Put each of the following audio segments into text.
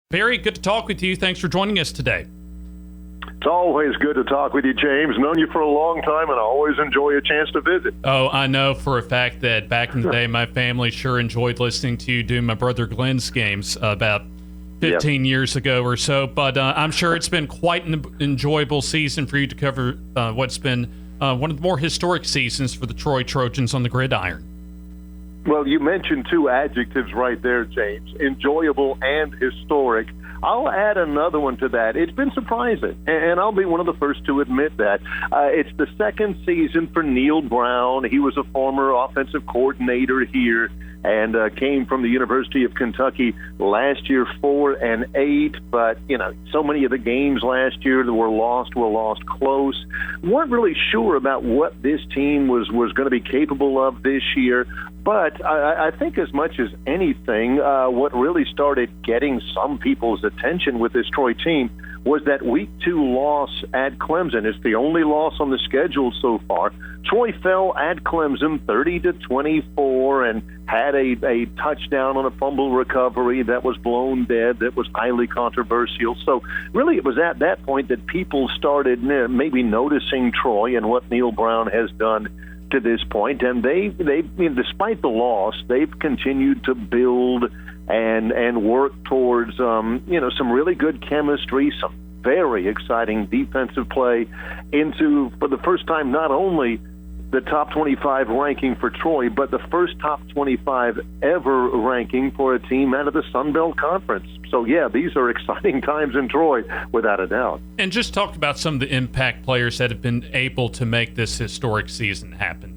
Barry, good to talk with you. Thanks for joining us today. It's always good to talk with you, James. Known you for a long time, and I always enjoy a chance to visit. Oh, I know for a fact that back in the day, my family sure enjoyed listening to you do my brother Glenn's games about 15 years ago or so. But I'm sure it's been quite an enjoyable season for you to cover what's been one of the more historic seasons for the Troy Trojans on the gridiron. Well, you mentioned two adjectives right there, James, enjoyable and historic. I'll add another one to that. It's been surprising, and I'll be one of the first to admit that. It's the second season for Neil Brown. He was a former offensive coordinator here and came from the University of Kentucky last year, 4-8. But, so many of the games last year that were lost close. Weren't really sure about what this team was going to be capable of this year. But I think as much as anything, what really started getting some people's attention with this Troy team was that Week 2 loss at Clemson. It's the only loss on the schedule so far. Troy fell at Clemson 30-24 and had a touchdown on a fumble recovery that was blown dead, that was highly controversial. So really it was at that point that people started maybe noticing Troy and what Neil Brown has done to this point, and they despite the loss, they've continued to build and work towards some really good chemistry, some very exciting defensive play into, for the first time, not only the top 25 ranking for Troy, but the first top 25 ever ranking for a team out of the Sun Belt Conference. So, yeah, these are exciting times in Troy, without a doubt. And just talk about some of the impact players that have been able to make this historic season happen.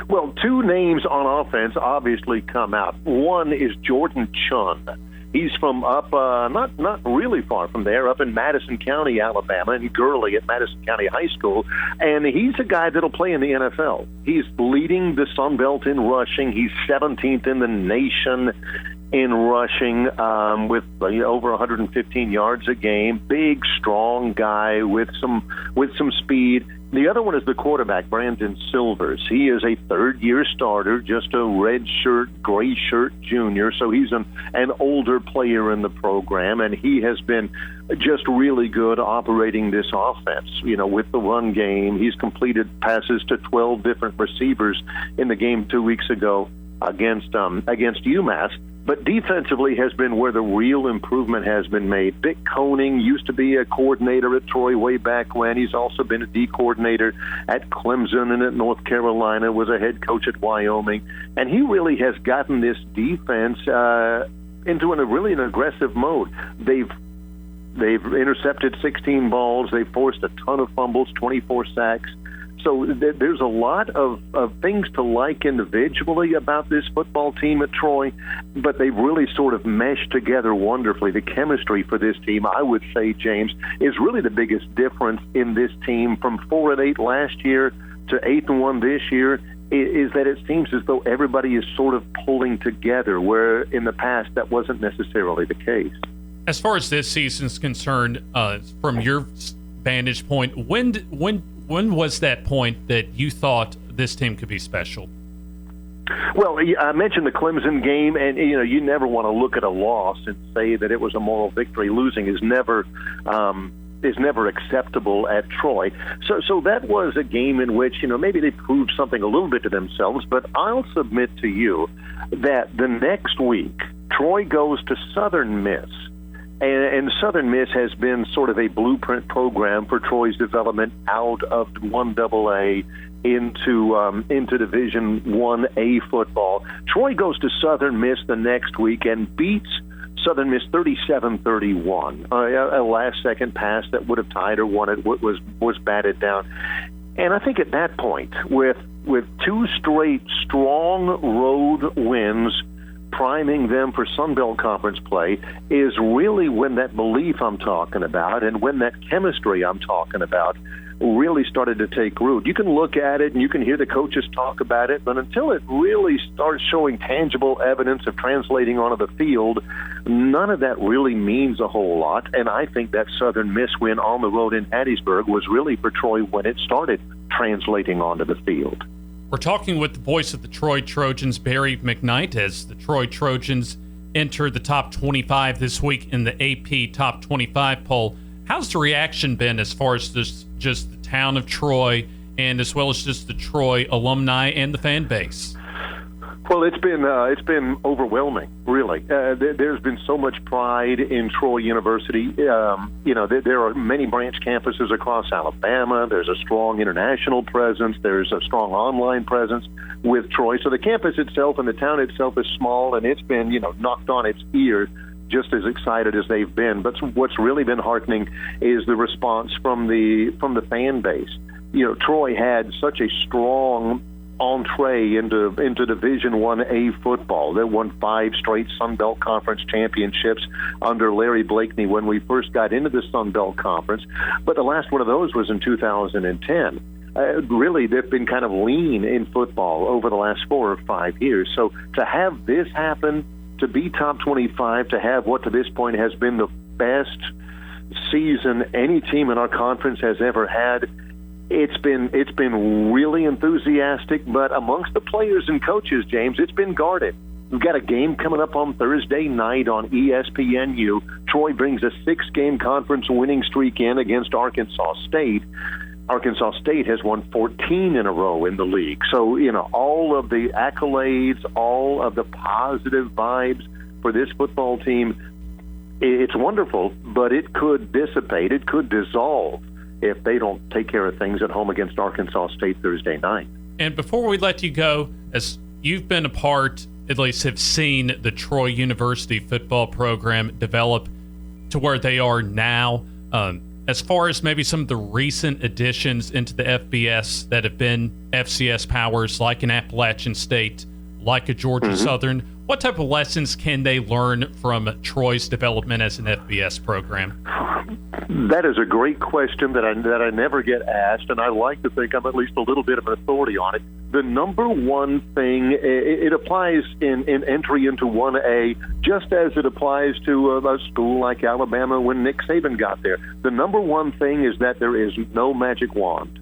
Well, two names on offense obviously come out. One is Jordan Chun. He's from up, not really far from there, up in Madison County, Alabama, in Gurley at Madison County High School. And he's a guy that'll play in the NFL. He's leading the Sun Belt in rushing. He's 17th in the nation in rushing with over 115 yards a game. Big, strong guy with some speed. The other one is the quarterback, Brandon Silvers. He is a third-year starter, just a red shirt, gray shirt junior, so he's an older player in the program, and he has been just really good operating this offense, with the run game. He's completed passes to 12 different receivers in the game 2 weeks ago against UMass. But defensively has been where the real improvement has been made. Vic Koenig used to be a coordinator at Troy way back when. He's also been a D coordinator at Clemson and at North Carolina, was a head coach at Wyoming. And he really has gotten this defense into an aggressive mode. They've intercepted 16 balls. They've forced a ton of fumbles, 24 sacks. So there's a lot of things to like individually about this football team at Troy, but they've really sort of meshed together wonderfully. The chemistry for this team, I would say, James, is really the biggest difference in this team from 4-8 last year to 8-1 this year, is that it seems as though everybody is sort of pulling together, where in the past that wasn't necessarily the case. As far as this season's concerned, from your vantage point, when was that point that you thought this team could be special? Well, I mentioned the Clemson game, and you never want to look at a loss and say that it was a moral victory. Losing is never acceptable at Troy. So that was a game in which maybe they proved something a little bit to themselves. But I'll submit to you that the next week Troy goes to Southern Miss. And Southern Miss has been sort of a blueprint program for Troy's development out of 1AA into Division 1A football. Troy goes to Southern Miss the next week and beats Southern Miss 37-31. A last-second pass that would have tied or won it was batted down. And I think at that point, with two straight strong road wins, priming them for Sun Belt Conference play, is really when that belief I'm talking about and when that chemistry I'm talking about really started to take root. You can look at it and you can hear the coaches talk about it, but until it really starts showing tangible evidence of translating onto the field, none of that really means a whole lot. And I think that Southern Miss win on the road in Hattiesburg was really for Troy when it started translating onto the field. We're talking with the voice of the Troy Trojans, Barry McKnight, as the Troy Trojans enter the top 25 this week in the AP Top 25 poll. How's the reaction been as far as just the town of Troy and as well as just the Troy alumni and the fan base? Well, it's been overwhelming, really. There's been so much pride in Troy University. There are many branch campuses across Alabama. There's a strong international presence. There's a strong online presence with Troy. So the campus itself and the town itself is small, and it's been, knocked on its ear, just as excited as they've been. But what's really been heartening is the response from the fan base. Troy had such a strong entree into Division 1A football. They won 5 straight Sun Belt Conference championships under Larry Blakeney when we first got into the Sun Belt Conference. But the last one of those was in 2010. Really, they've been kind of lean in football over the last 4 or 5 years. So to have this happen, to be top 25, to have what to this point has been the best season any team in our conference has ever had, it's been really enthusiastic, but amongst the players and coaches, James, it's been guarded. We've got a game coming up on Thursday night on ESPNU. Troy brings a 6-game conference winning streak in against Arkansas State. Arkansas State has won 14 in a row in the league. So, all of the accolades, all of the positive vibes for this football team, it's wonderful, but it could dissipate, it could dissolve if they don't take care of things at home against Arkansas State Thursday night. And before we let you go, as you've been a part, at least have seen the Troy University football program develop to where they are now, as far as maybe some of the recent additions into the FBS that have been FCS powers like an Appalachian State, like a Georgia Southern, what type of lessons can they learn from Troy's development as an FBS program? That is a great question that I never get asked, and I like to think I'm at least a little bit of an authority on it. The number one thing, it applies in entry into 1A, just as it applies to a school like Alabama when Nick Saban got there. The number one thing is that there is no magic wand.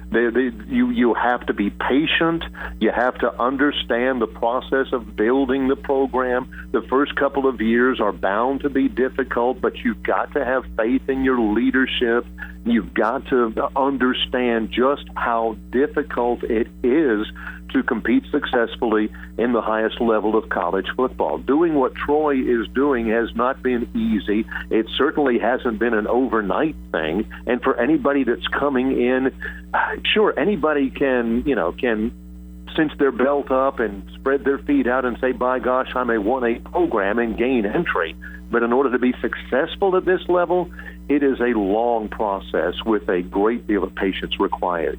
You have to be patient. You have to understand the process of building the program. The first couple of years are bound to be difficult, but you've got to have faith in your leadership. You've got to understand just how difficult it is to compete successfully in the highest level of college football. Doing what Troy is doing has not been easy. It certainly hasn't been an overnight thing. And for anybody that's coming in, sure, anybody can cinch their belt up and spread their feet out and say, by gosh, I'm a 1A program and gain entry. But in order to be successful at this level, it is a long process with a great deal of patience required.